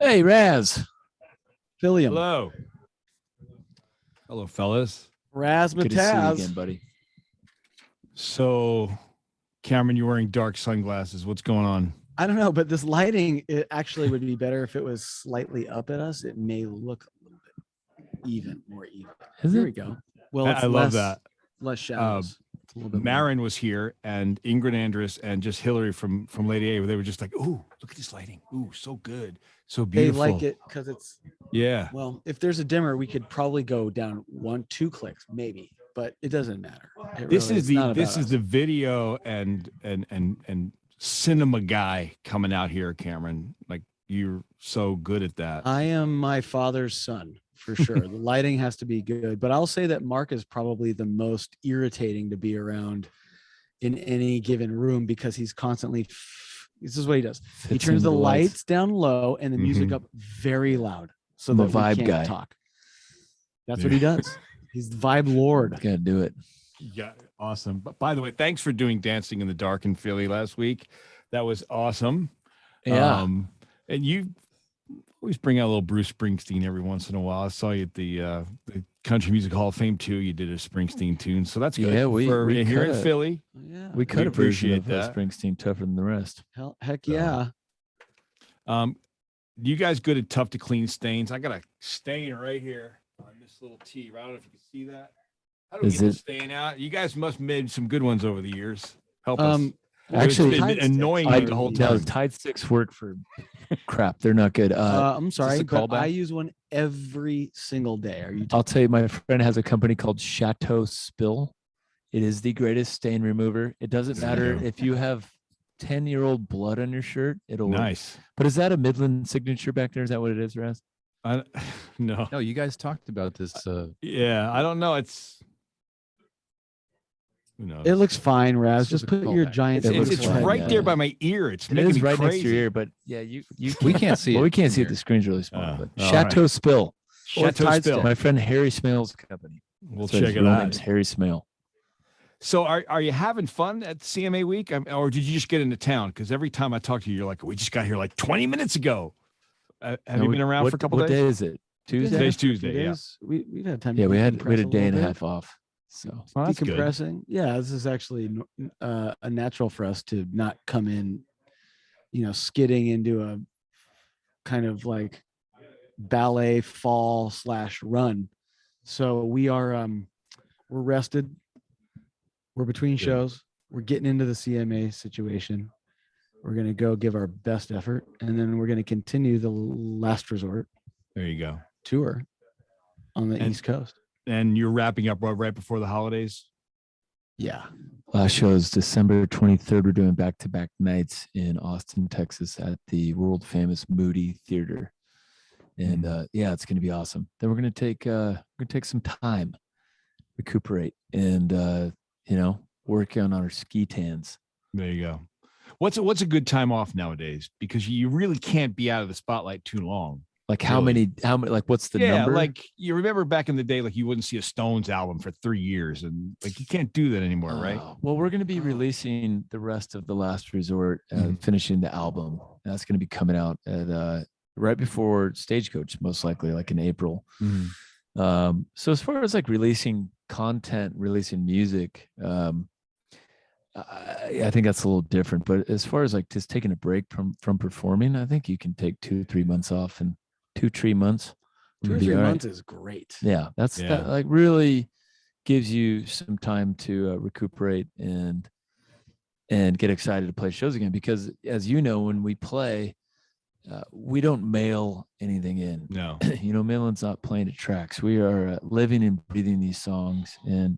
Hey, Razz. Philium. Hello. Hello, fellas. Good to see you again, buddy. So, Cameron, you're wearing dark sunglasses. What's going on? I don't know, but this lighting, it actually would be better if it was slightly up at us. It may look a little bit more even. Here we go. Well, I love that. Less shadows. It's a little bit Marin was here, and Ingrid Andress, and just Hillary from Lady A. They were just like, "Ooh, look at this lighting! Ooh, so good, so beautiful." They like it because it's Well, if there's a dimmer, we could probably go down 1-2 clicks, maybe, but it doesn't matter. This is the video and cinema guy coming out here, Cameron. Like, you're so good at that. I am my father's son. For sure. The lighting has to be good, but I'll say that Mark is probably the most irritating to be around in any given room because he's constantly, this is what he does. He turns the lights down low and the music up very loud. So the vibe guy talk. That's what he does. He's the vibe lord. Gotta do it. Yeah. Awesome. But by the way, thanks for doing Dancing in the Dark in Philly last week. That was awesome. Yeah. And you always bring out a little Bruce Springsteen every once in a while. I saw you at the Country Music Hall of Fame too. You did a Springsteen tune, so that's good. Yeah, we here in Philly. Yeah, we could appreciate that. Springsteen tougher than the rest. Heck yeah. You guys good at tough to clean stains? I got a stain right here on this little tee. I don't know if you can see that. How do we get the stain out? You guys must have made some good ones over the years. Help us. Actually, it's been annoying me the whole time. No, Tide sticks work for crap. They're not good. I'm sorry, but I use one every single day. I'll tell you, my friend has a company called Chateau Spill. It is the greatest stain remover. It doesn't matter if you have 10-year-old blood on your shirt. It'll nice. But is that a Midland signature back there? Is that what it is, Razz? No. No, you guys talked about this. Yeah, I don't know. It's. It looks fine, Razz. Just put your giant. It's right there by my ear. It is right next to your ear, but yeah, we can't see it. Well, we can't see it. The screen's really small. But Chateau Spill. Chateau Spill. My friend Harry Smale's company. We'll check it out. Name's Harry Smale. So are you having fun at CMA week, or did you just get into town? Because every time I talk to you, you're like, we just got here like 20 minutes ago. Have you been around for a couple days? What day is it? Tuesday. Today's Tuesday. Yeah. We've had time. Yeah, we had a day and a half off. So that's decompressing. Good. Yeah, this is actually a natural for us to not come in, skidding into a kind of like ballet fall / run. So we are we're rested. We're between shows. We're getting into the CMA situation. We're gonna go give our best effort, and then we're gonna continue the last resort. There you go. Tour on the East Coast. And you're wrapping up right before the holidays? Yeah. Last show is December 23rd. We're doing back-to-back nights in Austin, Texas at the world famous Moody Theater. And it's going to be awesome. Then we're going to take some time, recuperate, and work on our ski tans. There you go. What's a good time off nowadays? Because you really can't be out of the spotlight too long. Like how many, like what's the number? Like you remember back in the day, like you wouldn't see a Stones album for 3 years, and like you can't do that anymore, right? Well, we're going to be releasing the rest of the Last Resort, finishing the album. That's going to be coming out at right before Stagecoach, most likely, like in April. So as far as like releasing content, releasing music, I think that's a little different. But as far as like just taking a break from performing, I think you can take 2-3 months off and 2-3 months. 2 or 3 months is great. Yeah, that like really gives you some time to recuperate and get excited to play shows again. Because as you know, when we play, we don't mail anything in. No, Midland's not playing at tracks. We are living and breathing these songs, and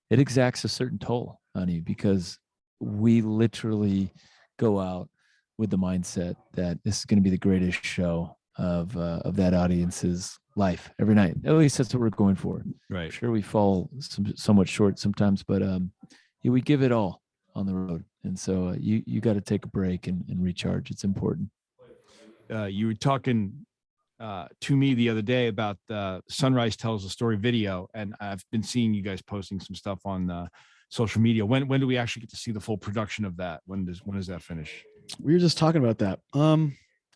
it exacts a certain toll on you because we literally go out with the mindset that this is going to be the greatest show of that audience's life every night. At least that's what we're going for. Right. Sure, we fall somewhat short sometimes, but we give it all on the road, and so you got to take a break and recharge. It's important. You were talking to me the other day about Sunrise Tells a Story video, and I've been seeing you guys posting some stuff on social media. When do we actually get to see the full production of that? When does that finish? We were just talking about that.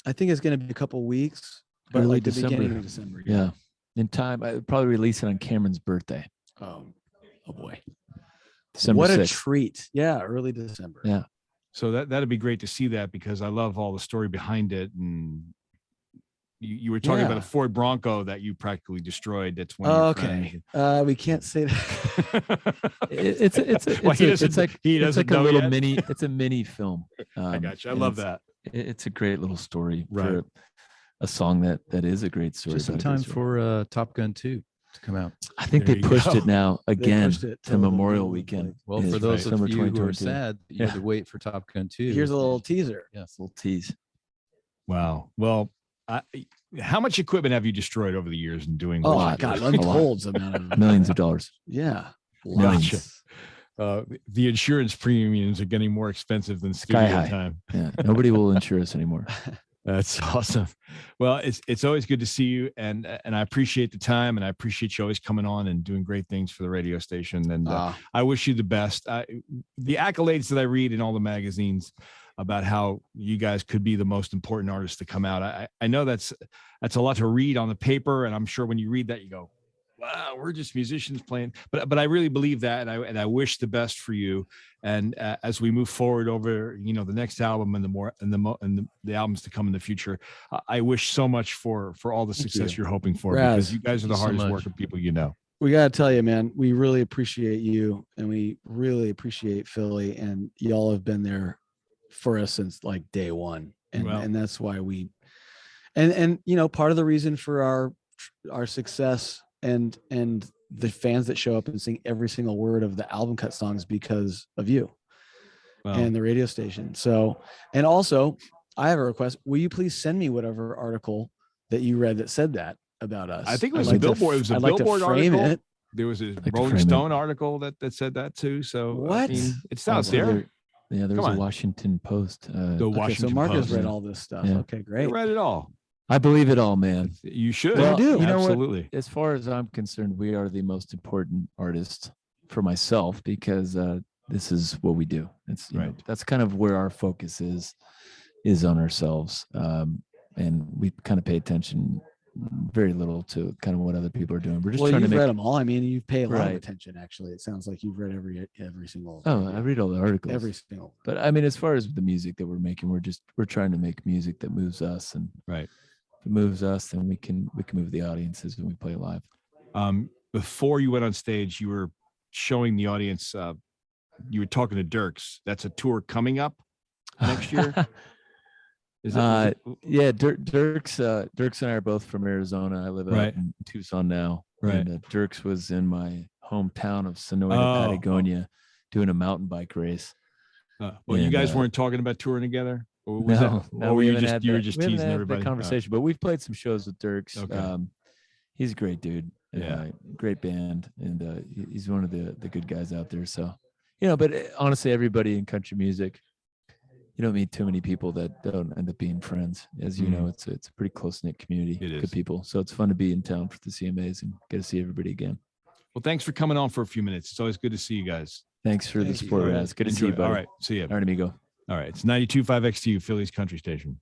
I think it's going to be a couple weeks, but Early like the December. beginning of December. Yeah. In time, I would probably release it on Cameron's birthday. Oh boy. December What a 6th. treat. Yeah. Early December. Yeah. So that'd be great to see that, because I love all the story behind it. And you were talking about a Ford Bronco that you practically destroyed. That's one of your Okay. friends. We can't say that. It's like a little mini. It's a mini film. I got you. I and love that. It's a great little story Right. for a song that is a great story. Just in about a great time story. for Top Gun 2 to come out. I think There they you pushed go. it now again pushed it to till Memorial the- Weekend. Well, It's for those December of you who are 2022. sad, you had to wait for Top Gun 2. Here's a little teaser. Yes, little tease. Wow. Well, how much equipment have you destroyed over the years in doing? Oh what my you God. do? Untold amount of Millions of dollars. Yeah. Millions. Lots. The insurance premiums are getting more expensive than Sky studio high. time. Yeah, nobody will insure us anymore. That's awesome. Well, it's always good to see you, and I appreciate the time, and I appreciate you always coming on and doing great things for the radio station. And I wish you the best. The accolades that I read in all the magazines about how you guys could be the most important artists to come out. I know that's a lot to read on the paper, and I'm sure when you read that, you go, wow, we're just musicians playing. But I really believe that, and I wish the best for you. And as we move forward over, the next album and the albums to come in the future, I wish so much for all the success you're hoping for, Razz, because you guys are the thank you so hardest much. working people you know. We got to tell you, man, we really appreciate you, and we really appreciate Philly, and y'all have been there for us since like day one. And Well- and that's why and part of the reason for our success and the fans that show up and sing every single word of the album cut songs because of you Well, and the radio station. So, and also I have a request. Will you please send me whatever article that you read that said that about us? I think it was I'd a like to Billboard. It was a I'd like to Billboard frame article. it. There was a to Rolling frame it. Stone article that said that too. So What? it's out So there. Yeah, there Come was a on. Washington Post. The Okay, Washington so Mark has Post. read all this stuff. Yeah. Okay, I great. read it all. I believe it all, man. You should. Well, do. you know what? Absolutely. As far as I'm concerned, we are the most important artists for myself, because this is what we do. It's you know, Right. that's kind of where our focus is on ourselves, and we kind of pay attention very little to kind of what other people are doing. We're just Well, trying to you've make. read them all. I mean, you pay a lot of Right. attention. Actually, it sounds like you've read every single. Oh, I read all the articles. every single. But I mean, as far as the music that we're making, we're trying to make music that moves us, and Right. if it moves us, then we can move the audiences when we play live. Before you went on stage, you were showing the audience. You were talking to Dirks. That's a tour coming up next year. Is it? Yeah, Dirks and I are both from Arizona. I live out Right. in Tucson now. Right. And Dirks was in my hometown of Sonoya, Oh. Patagonia, doing a mountain bike race. Well, you and, guys weren't talking about touring together, or was No, that, or were we you haven't just had you were that- just we haven't teasing had everybody? that conversation, but we've played some shows with Dirks. Okay. He's a great dude. Yeah. Great band, and he's one of the good guys out there. So, but honestly, everybody in country music, you don't meet too many people that don't end up being friends. As you know, it's a pretty close knit community. It Good is. people. So it's fun to be in town for the CMAs and get to see everybody again. Well, thanks for coming on for a few minutes. It's always good to see you guys. Thanks for the Thank you. support, Razz. Good to see you, Enjoy. buddy. All right. See you. All right, amigo. All right. It's 92.5 XTU, Philly's country station.